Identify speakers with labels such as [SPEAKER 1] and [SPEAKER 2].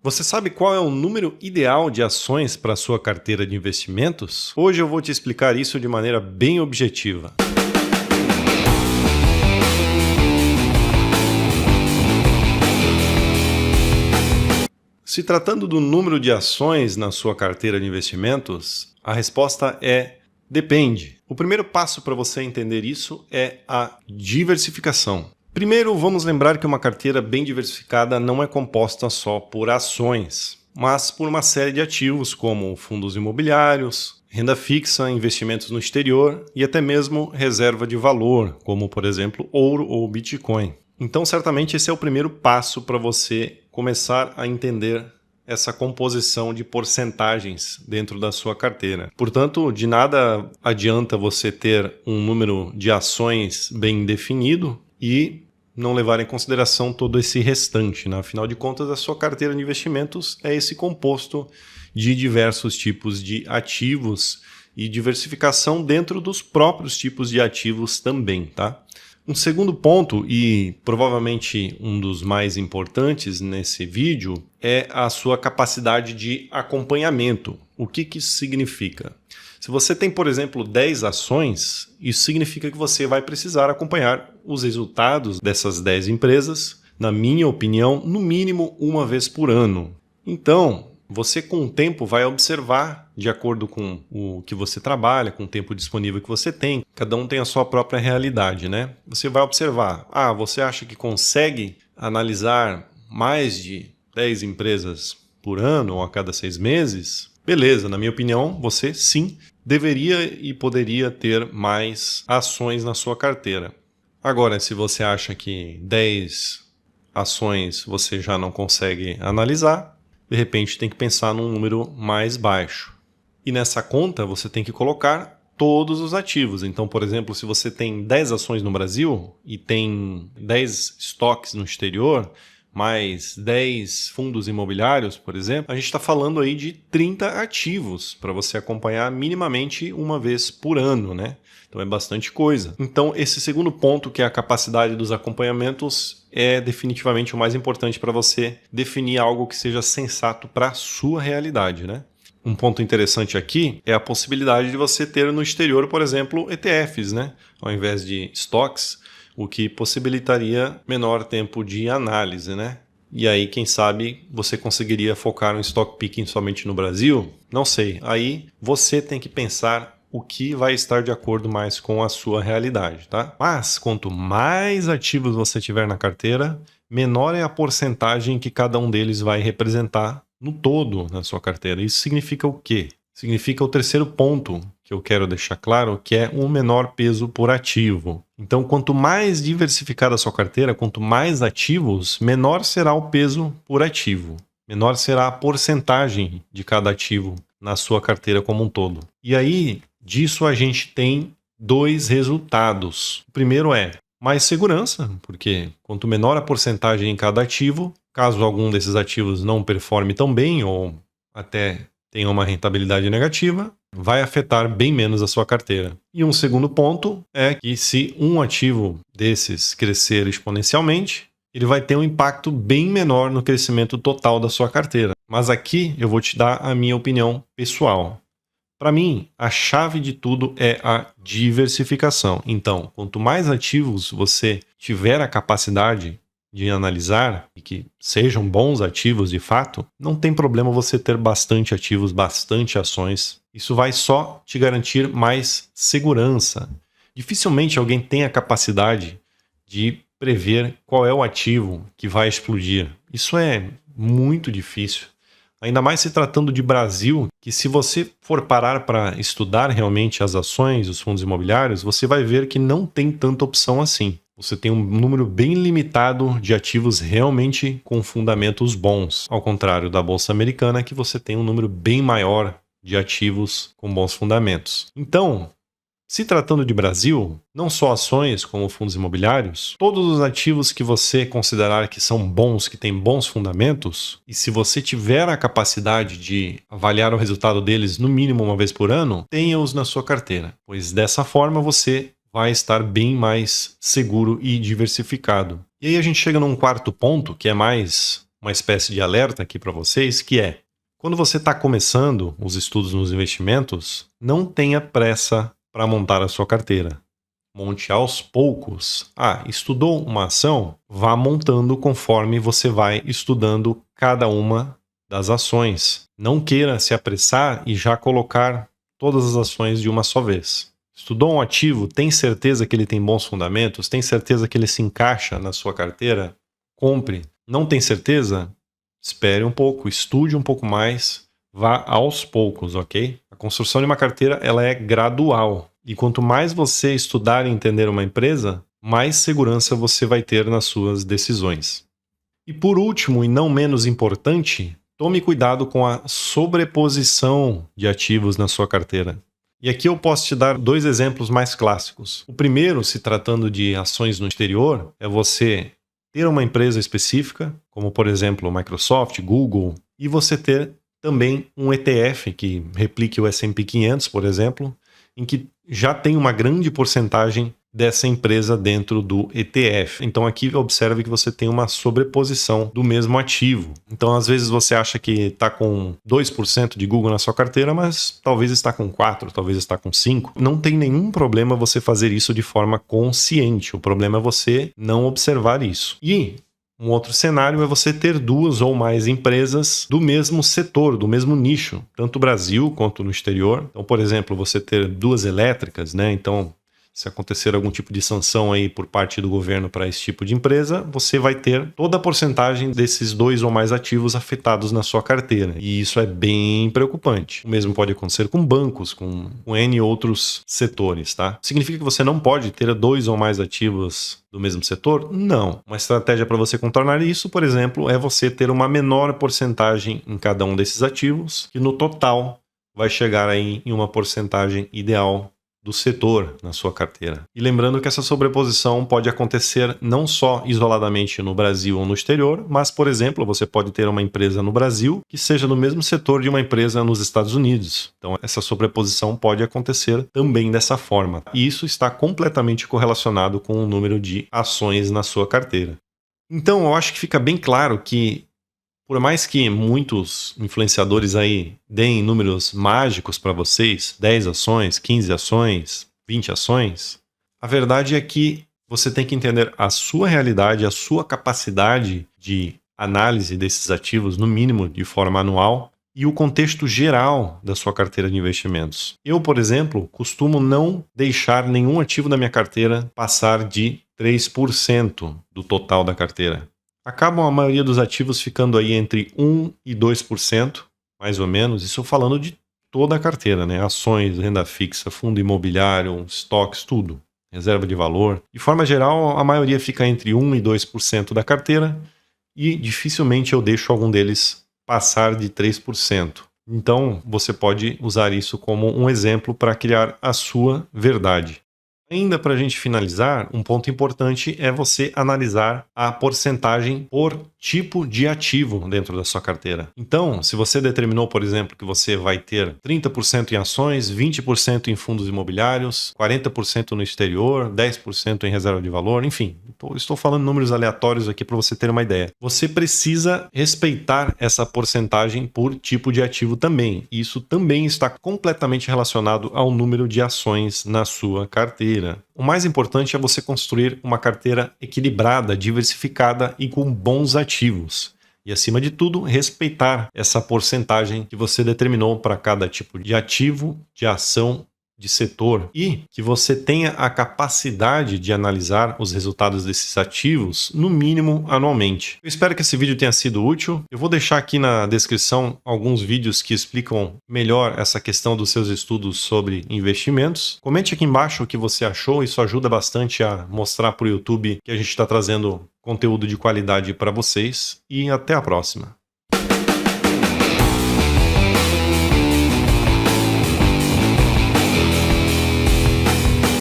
[SPEAKER 1] Você sabe qual é o número ideal de ações para a sua carteira de investimentos? Hoje eu vou te explicar isso de maneira bem objetiva. Se tratando do número de ações na sua carteira de investimentos, a resposta é depende. O primeiro passo para você entender isso é a diversificação. Primeiro, vamos lembrar que uma carteira bem diversificada não é composta só por ações, mas por uma série de ativos como fundos imobiliários, renda fixa, investimentos no exterior e até mesmo reserva de valor, como por exemplo ouro ou Bitcoin. Então, certamente esse é o primeiro passo para você começar a entender essa composição de porcentagens dentro da sua carteira. Portanto, de nada adianta você ter um número de ações bem definido e não levar em consideração todo esse restante, né? Afinal de contas, a sua carteira de investimentos é esse composto de diversos tipos de ativos e diversificação dentro dos próprios tipos de ativos também, tá? Um segundo ponto, e provavelmente um dos mais importantes nesse vídeo, é a sua capacidade de acompanhamento. O que isso significa? Se você tem, por exemplo, 10 ações, isso significa que você vai precisar acompanhar os resultados dessas 10 empresas, na minha opinião, no mínimo uma vez por ano. Então, você com o tempo vai observar, de acordo com o que você trabalha, com o tempo disponível que você tem, cada um tem a sua própria realidade, né? Você vai observar, você acha que consegue analisar mais de 10 empresas por ano ou a cada 6 meses? Beleza, na minha opinião, você sim deveria e poderia ter mais ações na sua carteira. Agora, se você acha que 10 ações você já não consegue analisar, de repente tem que pensar num número mais baixo. E nessa conta você tem que colocar todos os ativos. Então, por exemplo, se você tem 10 ações no Brasil e tem 10 estoques no exterior, mais 10 fundos imobiliários, por exemplo, a gente está falando aí de 30 ativos para você acompanhar minimamente uma vez por ano, né? Então é bastante coisa. Então esse segundo ponto, que é a capacidade dos acompanhamentos, é definitivamente o mais importante para você definir algo que seja sensato para a sua realidade, né? Um ponto interessante aqui é a possibilidade de você ter no exterior, por exemplo, ETFs, né? Ao invés de estoques, o que possibilitaria menor tempo de análise, né? E aí, quem sabe, você conseguiria focar no stock picking somente no Brasil? Não sei. Aí você tem que pensar o que vai estar de acordo mais com a sua realidade, tá? Mas, quanto mais ativos você tiver na carteira, menor é a porcentagem que cada um deles vai representar no todo na sua carteira. Isso significa o quê? Significa o terceiro ponto que eu quero deixar claro, que é um menor peso por ativo. Então, quanto mais diversificada a sua carteira, quanto mais ativos, menor será o peso por ativo. Menor será a porcentagem de cada ativo na sua carteira como um todo. E aí, disso a gente tem dois resultados. O primeiro é mais segurança, porque quanto menor a porcentagem em cada ativo, caso algum desses ativos não performe tão bem ou até tenha uma rentabilidade negativa, vai afetar bem menos a sua carteira. E um segundo ponto é que se um ativo desses crescer exponencialmente, ele vai ter um impacto bem menor no crescimento total da sua carteira. Mas aqui eu vou te dar a minha opinião pessoal. Para mim, a chave de tudo é a diversificação. Então, quanto mais ativos você tiver a capacidade de analisar e que sejam bons ativos de fato, não tem problema você ter bastante ativos, bastante ações. Isso vai só te garantir mais segurança. Dificilmente alguém tem a capacidade de prever qual é o ativo que vai explodir. Isso é muito difícil. Ainda mais se tratando de Brasil, que se você for parar para estudar realmente as ações, os fundos imobiliários, você vai ver que não tem tanta opção assim. Você tem um número bem limitado de ativos realmente com fundamentos bons, ao contrário da Bolsa Americana, que você tem um número bem maior de ativos com bons fundamentos. Então, se tratando de Brasil, não só ações como fundos imobiliários, todos os ativos que você considerar que são bons, que têm bons fundamentos, e se você tiver a capacidade de avaliar o resultado deles no mínimo uma vez por ano, tenha-os na sua carteira, pois dessa forma você vai estar bem mais seguro e diversificado. E aí a gente chega num quarto ponto, que é mais uma espécie de alerta aqui para vocês, que é, quando você está começando os estudos nos investimentos, não tenha pressa para montar a sua carteira. Monte aos poucos. Estudou uma ação? Vá montando conforme você vai estudando cada uma das ações. Não queira se apressar e já colocar todas as ações de uma só vez. Estudou um ativo, tem certeza que ele tem bons fundamentos? Tem certeza que ele se encaixa na sua carteira? Compre. Não tem certeza? Espere um pouco, estude um pouco mais, vá aos poucos, ok? A construção de uma carteira ela é gradual. E quanto mais você estudar e entender uma empresa, mais segurança você vai ter nas suas decisões. E por último, e não menos importante, tome cuidado com a sobreposição de ativos na sua carteira. E aqui eu posso te dar 2 exemplos mais clássicos. O primeiro, se tratando de ações no exterior, é você ter uma empresa específica, como por exemplo Microsoft, Google, e você ter também um ETF que replique o S&P 500, por exemplo, em que já tem uma grande porcentagem dessa empresa dentro do ETF. Então aqui observe que você tem uma sobreposição do mesmo ativo. Então às vezes você acha que está com 2% de Google na sua carteira, mas talvez está com 4%, talvez está com 5%. Não tem nenhum problema você fazer isso de forma consciente. O problema é você não observar isso. E um outro cenário é você ter 2 ou mais empresas do mesmo setor, do mesmo nicho, tanto no Brasil quanto no exterior. Então, por exemplo, você ter 2 elétricas, né? Então, se acontecer algum tipo de sanção aí por parte do governo para esse tipo de empresa, você vai ter toda a porcentagem desses 2 ou mais ativos afetados na sua carteira. E isso é bem preocupante. O mesmo pode acontecer com bancos, com N outros setores, tá? Significa que você não pode ter 2 ou mais ativos do mesmo setor? Não. Uma estratégia para você contornar isso, por exemplo, é você ter uma menor porcentagem em cada um desses ativos, que no total vai chegar aí em uma porcentagem ideal do setor na sua carteira. E lembrando que essa sobreposição pode acontecer não só isoladamente no Brasil ou no exterior, mas, por exemplo, você pode ter uma empresa no Brasil que seja no mesmo setor de uma empresa nos Estados Unidos. Então, essa sobreposição pode acontecer também dessa forma. E isso está completamente correlacionado com o número de ações na sua carteira. Então, eu acho que fica bem claro que por mais que muitos influenciadores aí deem números mágicos para vocês, 10 ações, 15 ações, 20 ações, a verdade é que você tem que entender a sua realidade, a sua capacidade de análise desses ativos, no mínimo de forma anual, e o contexto geral da sua carteira de investimentos. Eu, por exemplo, costumo não deixar nenhum ativo da minha carteira passar de 3% do total da carteira. Acabam a maioria dos ativos ficando aí entre 1% e 2%, mais ou menos, isso falando de toda a carteira, né? Ações, renda fixa, fundo imobiliário, estoques, tudo, reserva de valor. De forma geral, a maioria fica entre 1% e 2% da carteira e dificilmente eu deixo algum deles passar de 3%. Então, você pode usar isso como um exemplo para criar a sua verdade. Ainda para a gente finalizar, um ponto importante é você analisar a porcentagem por tipo de ativo dentro da sua carteira. Então, se você determinou, por exemplo, que você vai ter 30% em ações, 20% em fundos imobiliários, 40% no exterior, 10% em reserva de valor, enfim, estou falando números aleatórios aqui para você ter uma ideia. Você precisa respeitar essa porcentagem por tipo de ativo também. Isso também está completamente relacionado ao número de ações na sua carteira. O mais importante é você construir uma carteira equilibrada, diversificada e com bons ativos. E, acima de tudo, respeitar essa porcentagem que você determinou para cada tipo de ativo, de ação, de setor, e que você tenha a capacidade de analisar os resultados desses ativos, no mínimo anualmente. Eu espero que esse vídeo tenha sido útil. Eu vou deixar aqui na descrição alguns vídeos que explicam melhor essa questão dos seus estudos sobre investimentos. Comente aqui embaixo o que você achou, isso ajuda bastante a mostrar para o YouTube que a gente está trazendo conteúdo de qualidade para vocês, e até a próxima.